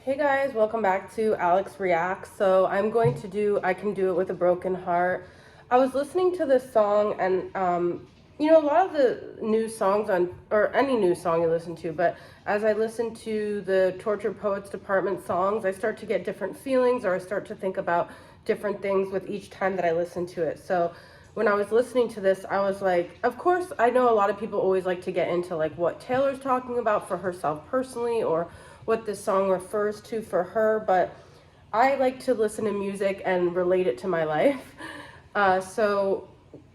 Hey guys, welcome back to Alex Reacts. So I'm going to do I Can Do It With a Broken Heart. I was listening to this song and a lot of the new songs or any new song you listen to, but as I listen to the Tortured Poets Department songs, I start to get different feelings or I start to think about different things with each time that I listen to it. So when I was listening to this, I was like, of course, I know a lot of people always like to get into like what Taylor's talking about for herself personally or what this song refers to for her, but I like to listen to music and relate it to my life. So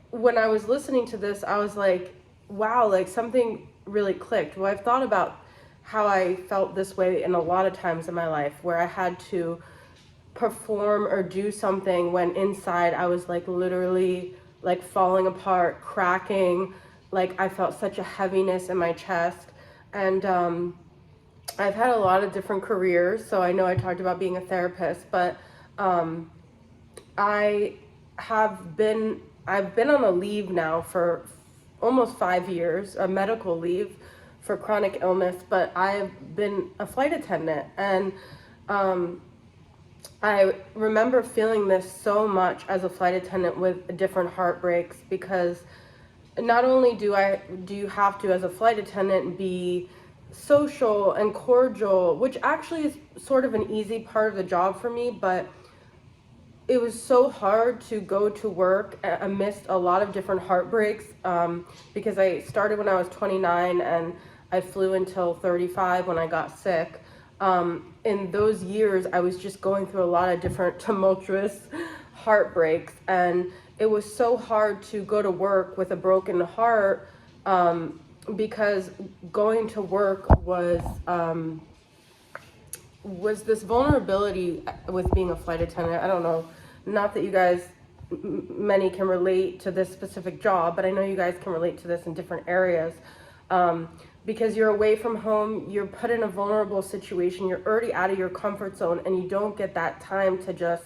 when I was listening to this, I was like, wow, like something really clicked. Well, I've thought about how I felt this way in a lot of times in my life where I had to perform or do something when inside I was like literally like falling apart, cracking, like I felt such a heaviness in my chest. And I've had a lot of different careers, so I know I talked about being a therapist, but um, I I've been on a leave now for almost 5 years, a medical leave for chronic illness, but I've been a flight attendant, and um, I remember feeling this so much as a flight attendant with different heartbreaks because not only do you have to as a flight attendant be social and cordial, which actually is sort of an easy part of the job for me, but it was so hard to go to work amidst a lot of different heartbreaks because I started when I was 29 and I flew until 35 when I got sick. In those years, I was just going through a lot of different tumultuous heartbreaks, and it was so hard to go to work with a broken heart because going to work was this vulnerability with being a flight attendant. I don't know, not that you guys many can relate to this specific job, but I know you guys can relate to this in different areas. Because you're away from home, you're put in a vulnerable situation, you're already out of your comfort zone, and you don't get that time to just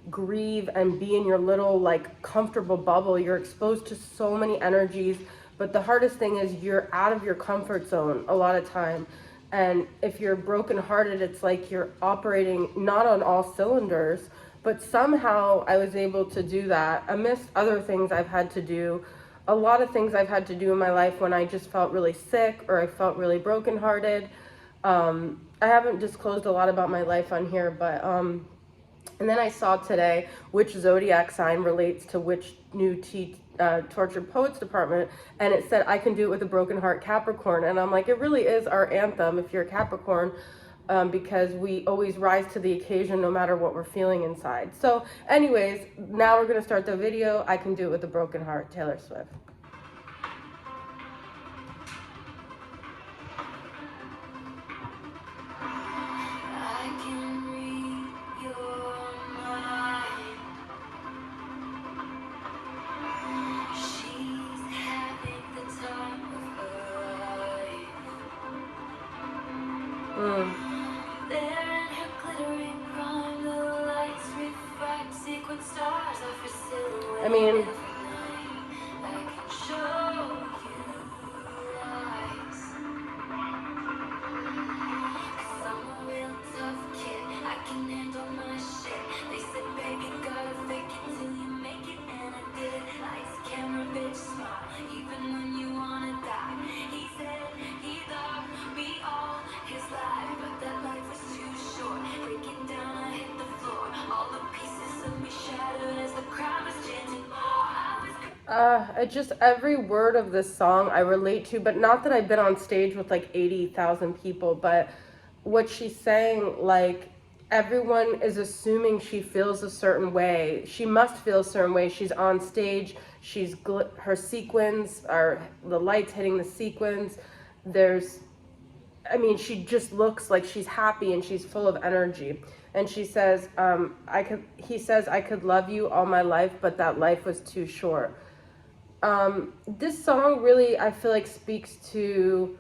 grieve and be in your little like comfortable bubble. You're exposed to so many energies, but the hardest thing is you're out of your comfort zone a lot of time. And if you're brokenhearted, it's like you're operating not on all cylinders, but somehow I was able to do that amidst other things I've had to do. A lot of things I've had to do in my life when I just felt really sick or I felt really brokenhearted. I haven't disclosed a lot about my life on here, but and then I saw today which zodiac sign relates to which new Tortured Poets Department, and it said I can do it with a broken heart, Capricorn. And I'm like, it really is our anthem if you're a Capricorn, because we always rise to the occasion no matter what we're feeling inside. So anyways, now we're gonna start the video. I Can Do It With a Broken Heart, Taylor Swift. I mean, just every word of this song I relate to, but not that I've been on stage with like 80,000 people, but what she's saying, like, everyone is assuming she feels a certain way. She must feel a certain way. She's on stage, her sequins, or the lights hitting the sequins. She just looks like she's happy and she's full of energy. And she says, he says, I could love you all my life, but that life was too short. This song really, I feel like, speaks to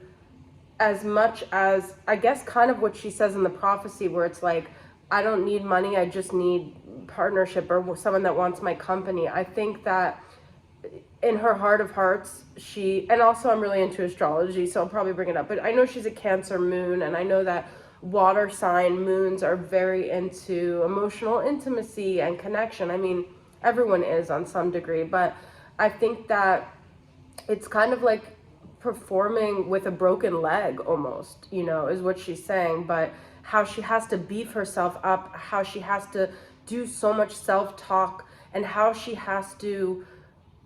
as much as, I guess, kind of what she says in the prophecy, where it's like, I don't need money, I just need partnership or someone that wants my company. I think that in her heart of hearts, and also I'm really into astrology, so I'll probably bring it up, but I know she's a Cancer moon, and I know that water sign moons are very into emotional intimacy and connection. I mean, everyone is on some degree, but I think that it's kind of like performing with a broken leg almost, is what she's saying. But how she has to beef herself up, how she has to do so much self-talk, and how she has to,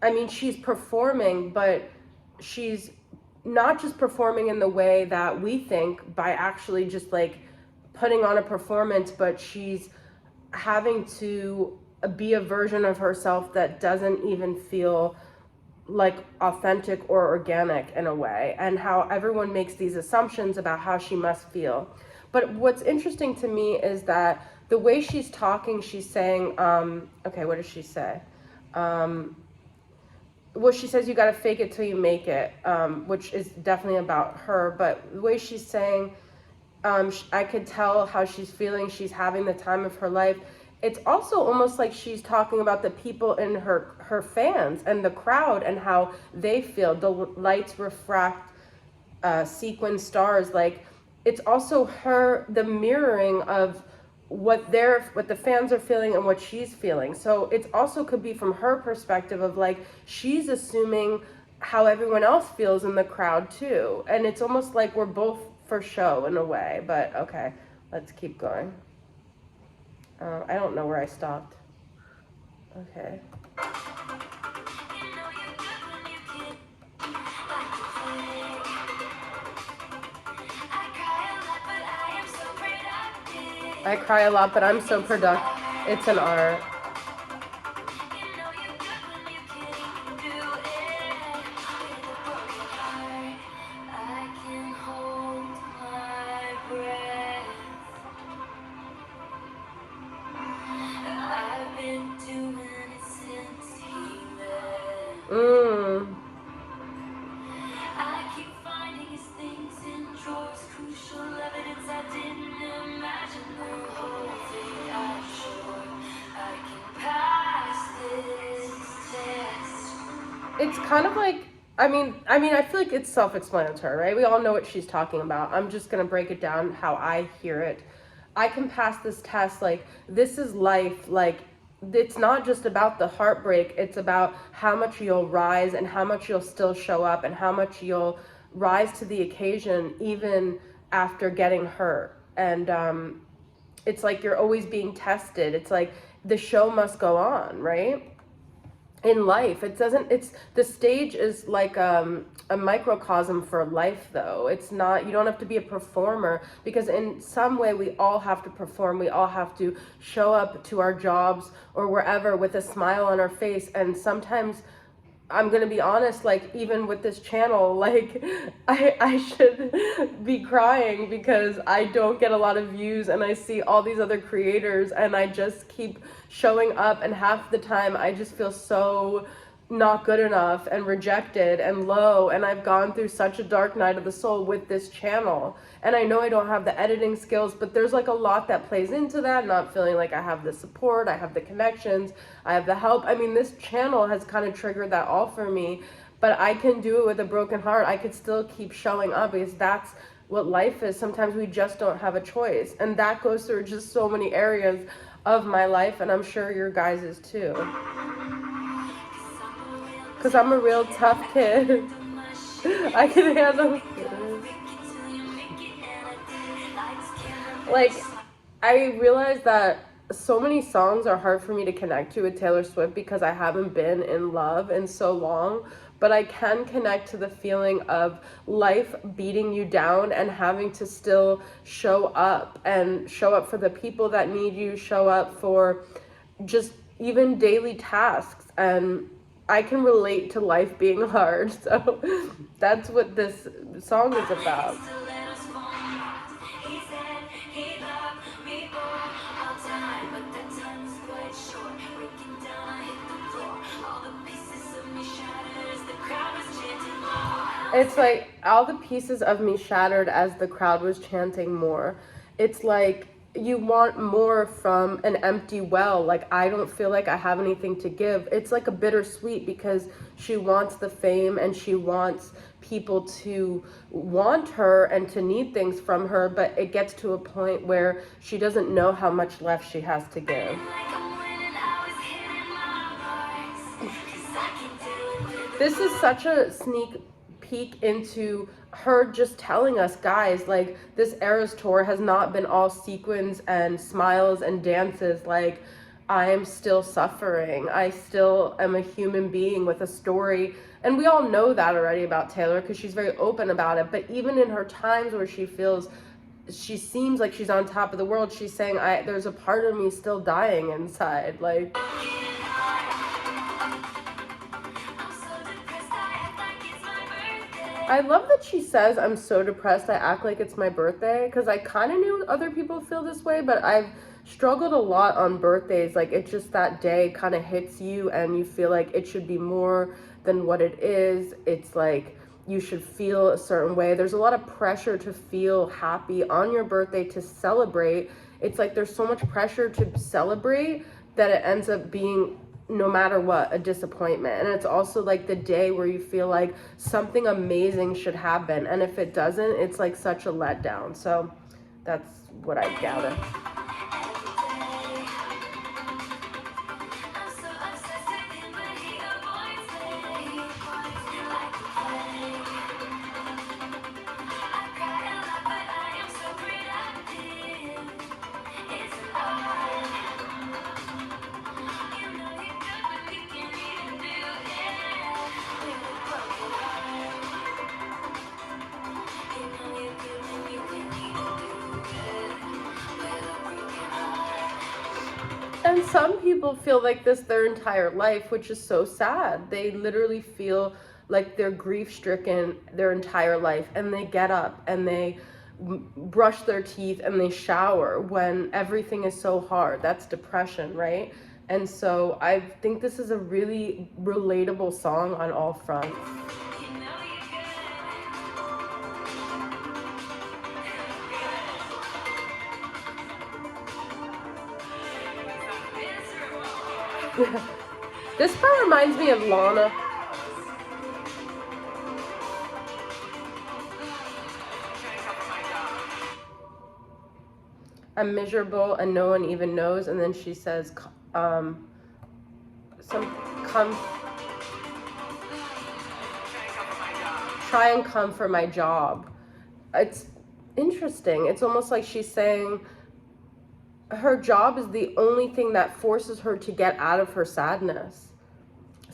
I mean, she's performing, but she's not just performing in the way that we think by actually just like putting on a performance, but she's having to be a version of herself that doesn't even feel like authentic or organic in a way, and how everyone makes these assumptions about how she must feel. But what's interesting to me is that the way she's talking, she's saying, okay, what does she say? Well, she says you got to fake it till you make it, which is definitely about her. But the way she's saying, I could tell how she's feeling. She's having the time of her life. It's also almost like she's talking about the people in her fans and the crowd and how they feel. The lights refract sequin stars. Like, it's also her, the mirroring of what the fans are feeling and what she's feeling. So it also could be from her perspective of like she's assuming how everyone else feels in the crowd too. And it's almost like we're both for show in a way. But okay, let's keep going. I don't know where I stopped. Okay. I cry a lot, but I'm so productive. It's an art. It's kind of like, I mean, I feel like it's self-explanatory, right? We all know what she's talking about. I'm just going to break it down how I hear it. I can pass this test, like, this is life, like, it's not just about the heartbreak, it's about how much you'll rise and how much you'll still show up and how much you'll rise to the occasion even after getting hurt. And it's like you're always being tested. It's like the show must go on, right? In life, it's the stage is like a microcosm for life, though. It's not, you don't have to be a performer, because in some way we all have to perform. We all have to show up to our jobs or wherever with a smile on our face. And sometimes, I'm gonna be honest, like even with this channel, like I should be crying because I don't get a lot of views and I see all these other creators and I just keep showing up, and half the time I just feel so not good enough and rejected and low, and I've gone through such a dark night of the soul with this channel. And I know I don't have the editing skills, but there's like a lot that plays into that, not feeling like I have the support, I have the connections, I have the help. I mean, this channel has kind of triggered that all for me, but I can do it with a broken heart. I could still keep showing up because that's what life is. Sometimes we just don't have a choice, and that goes through just so many areas of my life, and I'm sure your guys's too. Because I'm a real tough kid. I can handle it. Like, I realized that so many songs are hard for me to connect to with Taylor Swift because I haven't been in love in so long. But I can connect to the feeling of life beating you down and having to still show up, and show up for the people that need you, show up for just even daily tasks. And I can relate to life being hard, so that's what this song is about. It's like all the pieces of me shattered as the crowd was chanting more. It's like you want more from an empty well. Like, I don't feel like I have anything to give. It's like a bittersweet, because she wants the fame and she wants people to want her and to need things from her, but it gets to a point where she doesn't know how much left she has to give. This is such a sneak peek into her just telling us, guys, like, this Eras tour has not been all sequins and smiles and dances. Like, I am still suffering. I still am a human being with a story. And we all know that already about Taylor, because she's very open about it. But even in her times where she seems like she's on top of the world, she's saying, there's a part of me still dying inside. Like, I love that she says, I'm so depressed, I act like it's my birthday, because I kind of knew other people feel this way, but I've struggled a lot on birthdays. Like, it's just that day kind of hits you and you feel like it should be more than what it is. It's like you should feel a certain way. There's a lot of pressure to feel happy on your birthday, to celebrate. It's like there's so much pressure to celebrate that it ends up being, no matter what, a disappointment. And it's also like the day where you feel like something amazing should happen, and if it doesn't, it's like such a letdown. So that's what I gather. And some people feel like this their entire life, which is so sad. They literally feel like they're grief-stricken their entire life, and they get up and they brush their teeth and they shower when everything is so hard. That's depression, right? And so I think this is a really relatable song on all fronts. This part reminds me of Lana. I'm miserable and no one even knows. And then she says, come. Try and come for my job. It's interesting. It's almost like she's saying her job is the only thing that forces her to get out of her sadness.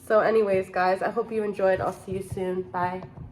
So anyways, guys, I hope you enjoyed. I'll see you soon. Bye.